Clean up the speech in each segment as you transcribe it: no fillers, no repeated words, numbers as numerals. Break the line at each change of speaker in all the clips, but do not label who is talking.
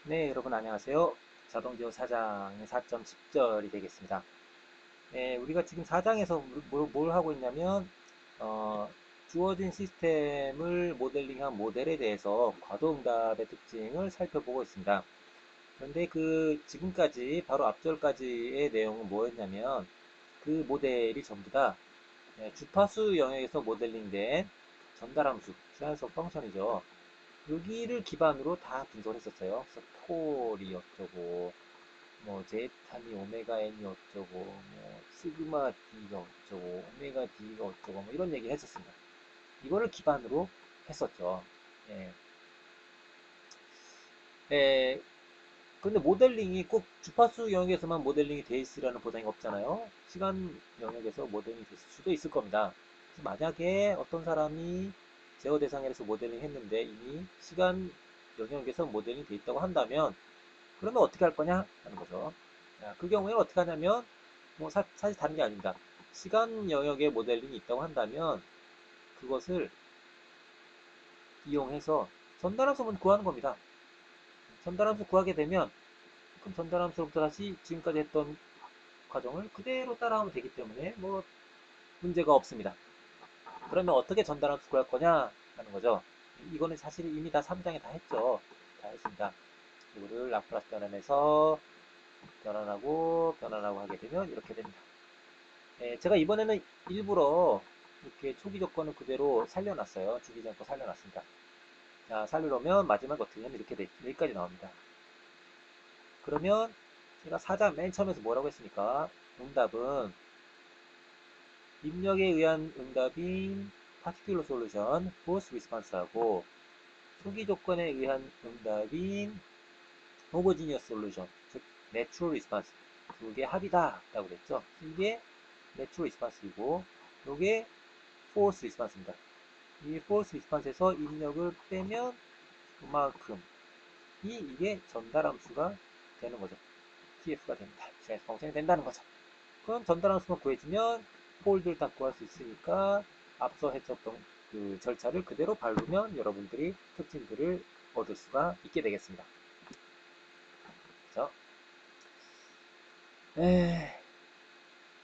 네, 여러분 안녕하세요. 자동지호 4장의 4.10절이 되겠습니다. 네, 우리가 지금 4장에서 뭘 하고 있냐면, 주어진 시스템을 모델링한 모델에 대해서 과도응답의 특징을 살펴보고 있습니다. 그런데 지금까지, 바로 앞절까지의 내용은 뭐였냐면, 그 모델이 전부 다 주파수 영역에서 모델링된 전달함수, 트랜스퍼 펑션이죠. 여기를 기반으로 다 분석을 했었어요. 그래서 폴이 어쩌고, 뭐 제타니 오메가 n이 어쩌고, 뭐 시그마 d가 어쩌고, 오메가 d가 어쩌고, 뭐 이런 얘기를 했었습니다. 이거를 기반으로 했었죠. 예. 예, 근데 모델링이 꼭 주파수 영역에서만 모델링이 돼 있으라는 보장이 없잖아요. 시간 영역에서 모델링이 됐을 수도 있을 겁니다. 그래서 만약에 어떤 사람이 제어 대상에서 모델링 했는데 이미 시간 영역에서 모델링이 돼 있다고 한다면 그러면 어떻게 할 거냐 하는 거죠. 그 경우에는 어떻게 하냐면 뭐 사실 다른 게 아닙니다. 시간 영역에 모델링이 있다고 한다면 그것을 이용해서 전달함수만 구하는 겁니다. 전달함수 구하게 되면 그럼 전달함수로부터 다시 지금까지 했던 과정을 그대로 따라오면 되기 때문에 뭐 문제가 없습니다. 그러면 어떻게 전달함수 구할 거냐 하는 거죠. 이거는 사실 이미 다 3장에 다 했죠. 다 했습니다. 이거를 라플라스 변환하고 하게 되면 이렇게 됩니다. 제가 이번에는 일부러 이렇게 초기 조건을 그대로 살려놨어요. 주기전거 살려놨습니다. 자, 살려놓으면 마지막 어떻게 하면 이렇게 여기까지 나옵니다. 그러면 제가 4장 맨 처음에서 뭐라고 했습니까? 응답은 입력에 의한 응답인 particular solution, force response하고 초기 조건에 의한 응답인 homogeneous solution, 즉 natural response 두 개 합이다 라고 그랬죠. 이게 natural response이고 이게 force response입니다. 이 force response에서 입력을 빼면 그만큼 이게 전달함수가 되는 거죠. TF가 됩니다. 트랜스 펑션이 된다는 거죠. 그럼 전달함수만 구해주면 폴드를 다 구할 수 있으니까 앞서 했었던 그 절차를 그대로 밟으면 여러분들이 특징들을 얻을 수가 있게 되겠습니다. 그렇죠?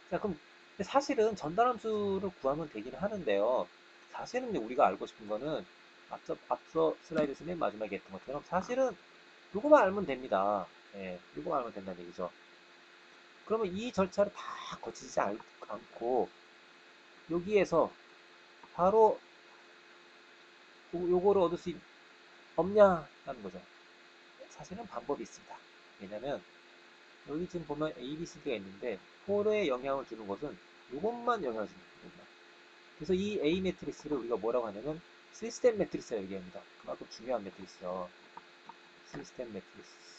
자, 그럼 사실은 전달함수를 구하면 되기는 하는데요. 사실은 우리가 알고 싶은 거는 앞서 슬라이드에서 맨 마지막에 했던 것처럼 사실은 요거만 알면 됩니다. 예, 요거만 알면 된다는 얘기죠. 그러면 이 절차를 다 거치지 않고 여기에서 바로 요거를 얻을 수 없냐 하는 거죠. 사실은 방법이 있습니다. 왜냐면 여기 지금 보면 A, B, C, D가 있는데 홀에 영향을 주는 것은 이것만 영향을 주는 겁니다. 그래서 이 A 매트리스를 우리가 뭐라고 하냐면 시스템 매트리스라고 얘기합니다. 그만큼 중요한 매트리스요. 시스템 매트리스.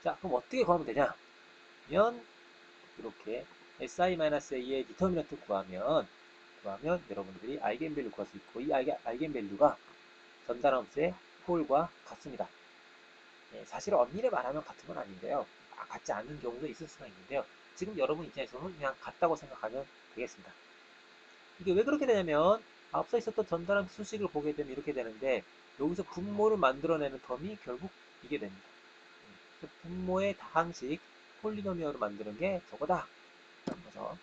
자, 그럼 어떻게 구하면 되냐? 면 이렇게 si-a의 디터미넌트 구하면 여러분들이 아이겐밸류 구할 수 있고 이 아이겐밸류가 전달함수의 폴과 같습니다. 사실 엄밀히 말하면 같은 건 아닌데요. 같지 않은 경우도 있을 수가 있는데요. 지금 여러분 입장에서는 그냥 같다고 생각하면 되겠습니다. 이게 왜 그렇게 되냐면 앞서 있었던 전달함 수식을 보게 되면 이렇게 되는데 여기서 분모를 만들어내는 텀이 결국 이게 됩니다. 분모의 다항식 폴리노미얼을 만드는 게 저거다 라는 거죠.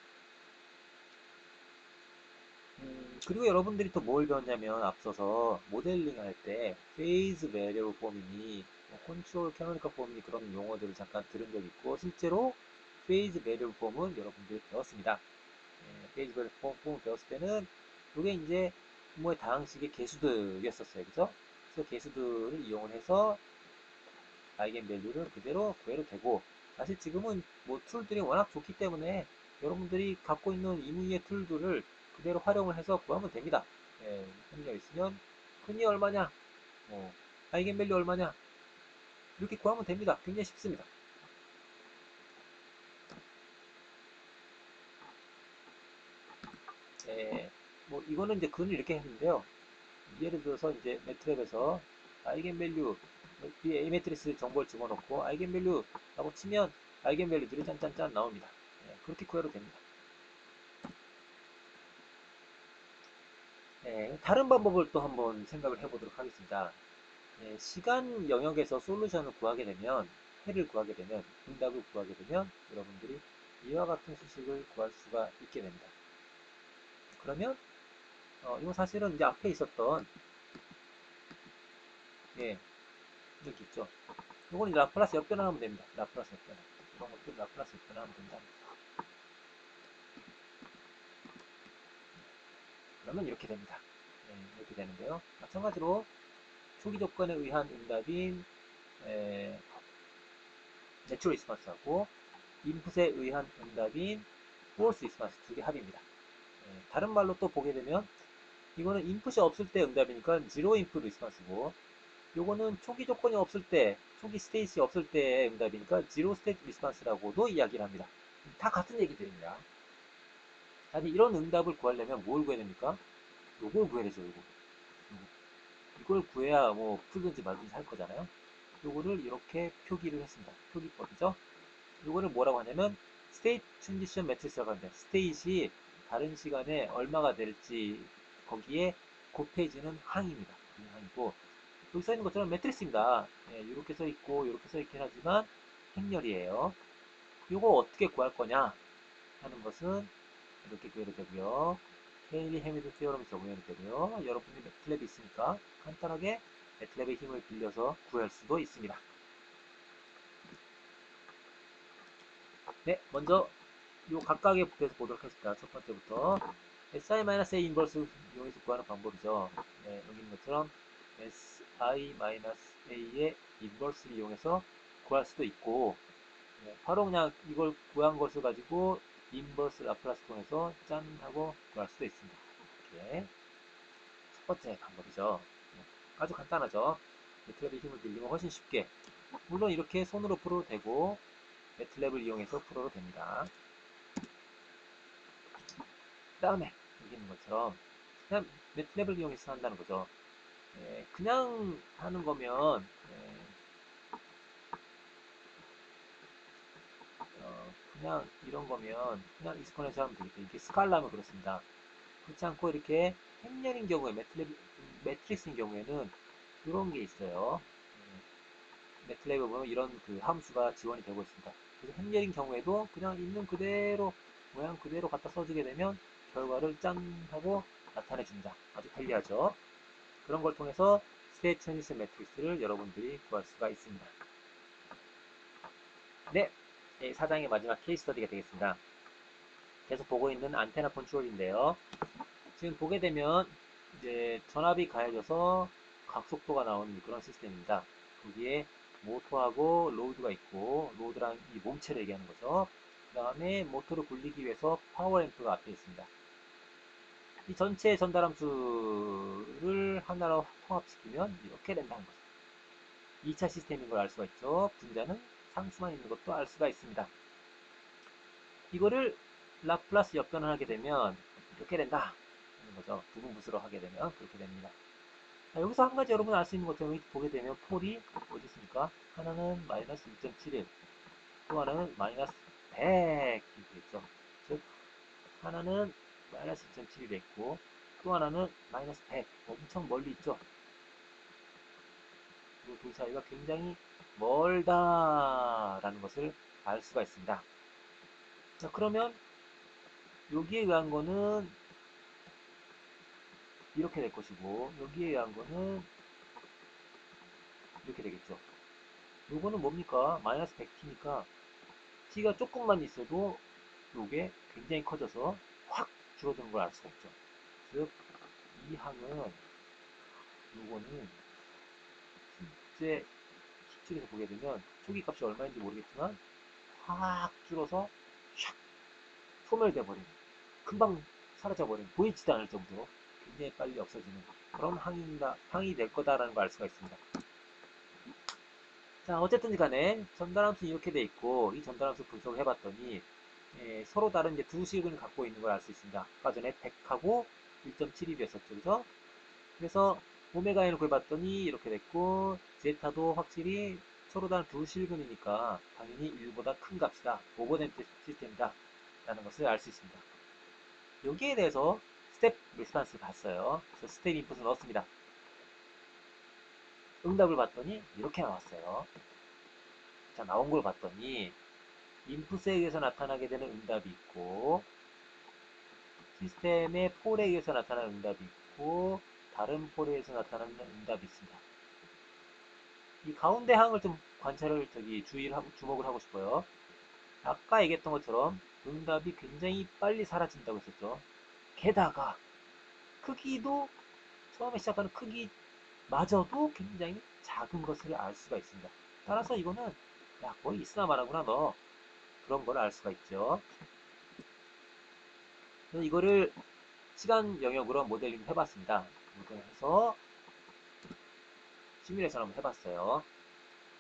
그리고 여러분들이 또 뭘 배웠냐면 앞서서 모델링 할 때 페이즈 베리어 포미니, 컨트롤 캐노니컬 포미니 그런 용어들을 잠깐 들은 적 있고 실제로 페이즈 베리어 폼은 여러분들이 배웠습니다. 페이즈 베리어 폼을 배웠을 때는 이게 이제 분모의 다항식의 개수들이었었어요. 그죠? 그래서 개수들을 이용을 해서 아이겐밸류를 그대로 구해도 되고 사실 지금은 뭐 툴들이 워낙 좋기 때문에 여러분들이 갖고 있는 이무의 툴들을 그대로 활용을 해서 구하면 됩니다. 흥미가 있으면 흔히 얼마냐, 뭐 아이겐밸류 얼마냐 이렇게 구하면 됩니다. 굉장히 쉽습니다. 뭐 이거는 이제 근을 이렇게 했는데요. 예를 들어서 이제 매트랩에서 아이겐밸류 이 A 매트리스 정보를 집어넣고 아이겐밸류라고 치면 아이겐밸류들이 짠짠짠 나옵니다. 그렇게 구해도 됩니다. 다른 방법을 또 한번 생각을 해보도록 하겠습니다. 시간 영역에서 솔루션을 구하게 되면, 해를 구하게 되면, 응답을 구하게 되면 여러분들이 이와 같은 수식을 구할 수가 있게 됩니다. 그러면 이거 사실은 이제 앞에 있었던 예, 여기 있죠. 이건 라플라스 역변하면 됩니다. 라플라스 역변. 이런 것들 라플라스 역변하면 된다. 그러면 이렇게 됩니다. 이렇게 되는데요. 마찬가지로 초기 조건에 의한 응답인 내추럴 리스폰스하고 인풋에 의한 응답인 false 리스폰스 두 개 합입니다. 다른 말로 또 보게 되면 이거는 인풋이 없을 때 응답이니까 제로 인풋 리스폰스고 요거는 초기 조건이 없을 때, 초기 스테이지 없을 때 응답이니까 제로 스테이트 리스폰스라고도 이야기를 합니다. 다 같은 얘기들입니다. 아니 이런 응답을 구하려면 뭘 구해야 됩니까? 요걸 구해야 되죠. 요거. 이걸 구해야 뭐 풀든지 말든지 할 거잖아요. 요거를 이렇게 표기를 했습니다. 표기법이죠. 요거를 뭐라고 하냐면 스테이트 트랜지션 매트리스라고 하는데 스테이지 다른 시간에 얼마가 될지 거기에 곱해지는 항입니다. 항이고 여기 써 있는 것처럼 매트리스입니다. 이렇게 써 있고 이렇게 써 있긴 하지만 행렬이에요. 요거 어떻게 구할 거냐 하는 것은 이렇게 구해도 되고요. 헤일리 해미드 티어럼이 적용해도 되고요. 여러분이 매트랩이 있으니까 간단하게 매트랩의 힘을 빌려서 구할 수도 있습니다. 네, 먼저 요 각각의 부분에서 보도록 하겠습니다. 첫 번째부터 si-a 인버스 이용해서 구하는 방법이죠. 여기 있는 것처럼 si-a의 인버스를 이용해서 구할 수도 있고 바로 그냥 이걸 구한 것을 가지고 인버스 라플라스 통해서 짠 하고 구할 수도 있습니다. 이렇게 첫 번째 방법이죠. 아주 간단하죠. 매트랩의 힘을 빌리면 훨씬 쉽게 물론 이렇게 손으로 풀어도 되고 매트랩을 이용해서 풀어도 됩니다. 그 다음에 여기 있는 것처럼 그냥 매트랩을 이용해서 한다는 거죠. 그냥 하는 거면 그냥 이런 거면 그냥 익스포넨셜 하면 되겠죠. 이게 스칼라면 그렇습니다. 그렇지 않고 이렇게 행렬인 경우에 매트릭스인 경우에는 이런 게 있어요. 매트랩에 보면 이런 그 함수가 지원이 되고 있습니다. 그래서 행렬인 경우에도 그냥 있는 그대로 모양 그대로 갖다 써주게 되면 결과를 짠 하고 나타내 줍니다. 아주 편리하죠. 그런 걸 통해서 스테이트 트랜지션 매트릭스를 여러분들이 구할 수가 있습니다. 네, 4장의 마지막 케이스 스터디가 되겠습니다. 계속 보고 있는 안테나 컨트롤인데요. 지금 보게 되면 이제 전압이 가해져서 각속도가 나오는 그런 시스템입니다. 거기에 모터하고 로드가 있고 로드랑 이 몸체를 얘기하는 거죠. 그 다음에 모터를 굴리기 위해서 파워앰프가 앞에 있습니다. 이 전체 전달함수를 하나로 통합시키면 이렇게 된다는 거죠. 2차 시스템인 걸 알 수가 있죠. 분자는 상수만 있는 것도 알 수가 있습니다. 이거를 라플라스 역변을 하게 되면 이렇게 된다 하는 거죠. 부분부수로 하게 되면 그렇게 됩니다. 자, 여기서 한 가지 여러분 알 수 있는 것처럼 보게 되면 폴이 어디 있습니까? 하나는 마이너스 2.71, 또 하나는 마이너스 100 이렇게 있죠. 즉 하나는 마이너스 2.71이 있고 또 하나는 마이너스 100 엄청 멀리 있죠. 이 둘 사이가 굉장히 멀다라는 것을 알 수가 있습니다. 자, 그러면 여기에 의한 거는 이렇게 될 것이고 여기에 의한 거는 이렇게 되겠죠. 요거는 뭡니까? 마이너스 100t니까 t가 조금만 있어도 요게 굉장히 커져서 확 줄어드는 걸 알 수가 있죠. 즉, 이 항은 요거는 실제 실질에서 보게 되면 초기 값이 얼마인지 모르겠지만 확 줄어서 샥 소멸돼 버리는 금방 사라져 버리는 보이지도 않을 정도로 굉장히 빨리 없어지는 그런 항이 될 거다라는 걸 알 수가 있습니다. 자, 어쨌든 간에 전달함수는 이렇게 돼 있고 이 전달함수 분석을 해봤더니 서로 다른 이제 두 식을 갖고 있는 걸 알 수 있습니다. 아까 전에 100하고 1.72였었죠. 그죠? 그래서 오메가 n을 구해봤더니 이렇게 됐고 제타도 확실히 서로 다른 두 실근이니까 당연히 1보다 큰 값이다. 오버댐 시스템이다. 라는 것을 알 수 있습니다. 여기에 대해서 스텝 리스판스 봤어요. 그래서 스텝 인풋을 넣었습니다. 응답을 봤더니 이렇게 나왔어요. 자, 나온 걸 봤더니 인풋에 의해서 나타나게 되는 응답이 있고 시스템의 폴에 의해서 나타나는 응답이 있고 다른 폴에 의해서 나타나는 응답이 있습니다. 이 가운데 항을 좀 관찰을 주목을 하고 싶어요. 아까 얘기했던 것처럼 응답이 굉장히 빨리 사라진다고 했었죠. 게다가 크기도 처음에 시작하는 크기마저도 굉장히 작은 것을 알 수가 있습니다. 따라서 이거는 야 거의 있으나 마나구나 너 그런 걸 알 수가 있죠. 그래서 이거를 시간 영역으로 모델링 해봤습니다. 그래서 시뮬레이션 한번 해봤어요.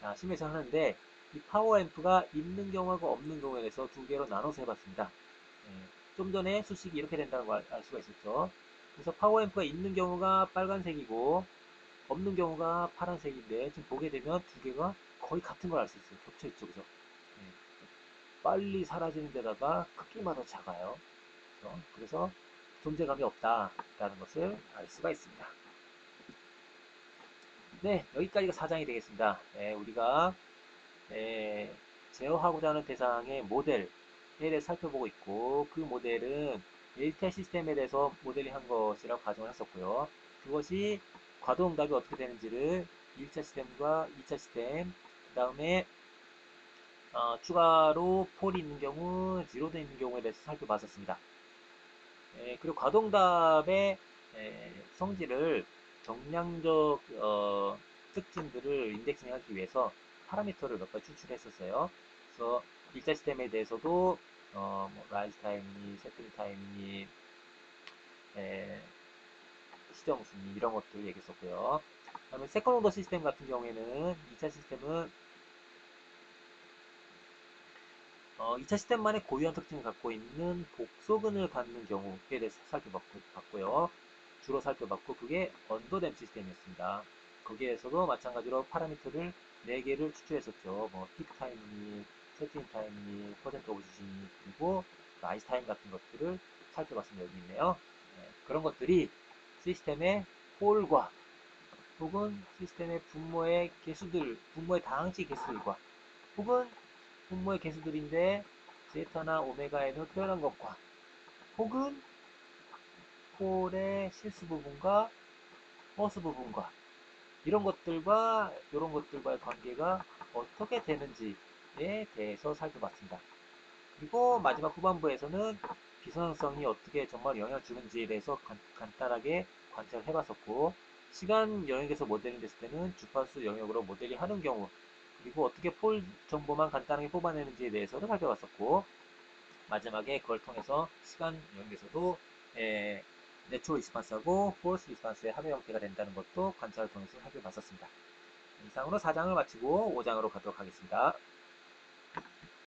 자, 시뮬레이션 하는데 이 파워앰프가 있는 경우하고 없는 경우에 대해서 두 개로 나눠서 해봤습니다. 좀 전에 수식이 이렇게 된다는 걸 알 수가 있었죠. 그래서 파워앰프가 있는 경우가 빨간색이고 없는 경우가 파란색인데 지금 보게 되면 두 개가 거의 같은 걸 알 수 있어요. 겹쳐 있죠, 그죠? 예, 빨리 사라지는 데다가 크기마다 작아요. 그래서 존재감이 없다라는 것을 알 수가 있습니다. 네, 여기까지가 4장이 되겠습니다. 우리가 제어하고자 하는 대상의 모델에 대해서 살펴보고 있고 그 모델은 1차 시스템에 대해서 모델링한 것이라고 가정을 했었고요. 그것이 과도응답이 어떻게 되는지를 1차 시스템과 2차 시스템 그 다음에 추가로 폴이 있는 경우, 지로도 있는 경우에 대해서 살펴봤었습니다. 그리고 과도응답의 성질을 정량적 특징들을 인덱싱하기 위해서 파라미터를 몇 가지 추출했었어요. 그래서 1차 시스템에 대해서도 뭐 라이즈 타임이니 세트링 타임이니 시정 순위 이런 것들 얘기했었고요. 그다음에 세컨 오더 시스템 같은 경우에는 2차 시스템은 2차 시스템만의 고유한 특징을 갖고 있는 복소근을 갖는 경우에 대해서 살펴봤고요. 주로 살펴봤고 그게 언더댐 시스템이었습니다. 거기에서도 마찬가지로 파라미터를 4개를 추출했었죠. 뭐 피크 타임이니, 세팅 타임이니, 퍼센트 오브 지진이 그리고 라이즈 타임 같은 것들을 살펴봤습니다. 여기 있네요. 그런 것들이 시스템의 폴과 혹은 시스템의 분모의 다항치 개수들과 혹은 분모의 개수들인데 제타나 오메가에는 표현한 것과 혹은 폴의 실수 부분과 허수 부분과 이런 것들과의 관계가 어떻게 되는지에 대해서 살펴봤습니다. 그리고 마지막 후반부에서는 비선성이 어떻게 정말 영향을 주는지에 대해서 간단하게 관찰을 해봤었고 시간 영역에서 모델링 됐을 때는 주파수 영역으로 모델링 하는 경우 그리고 어떻게 폴 정보만 간단하게 뽑아내는지에 대해서도 살펴봤었고 마지막에 그걸 통해서 시간 영역에서도 내추럴 리스판스하고 포스 리스판스의 합의 형태가 된다는 것도 관찰을 통해서 살펴봤었습니다. 이상으로 4장을 마치고 5장으로 가도록 하겠습니다.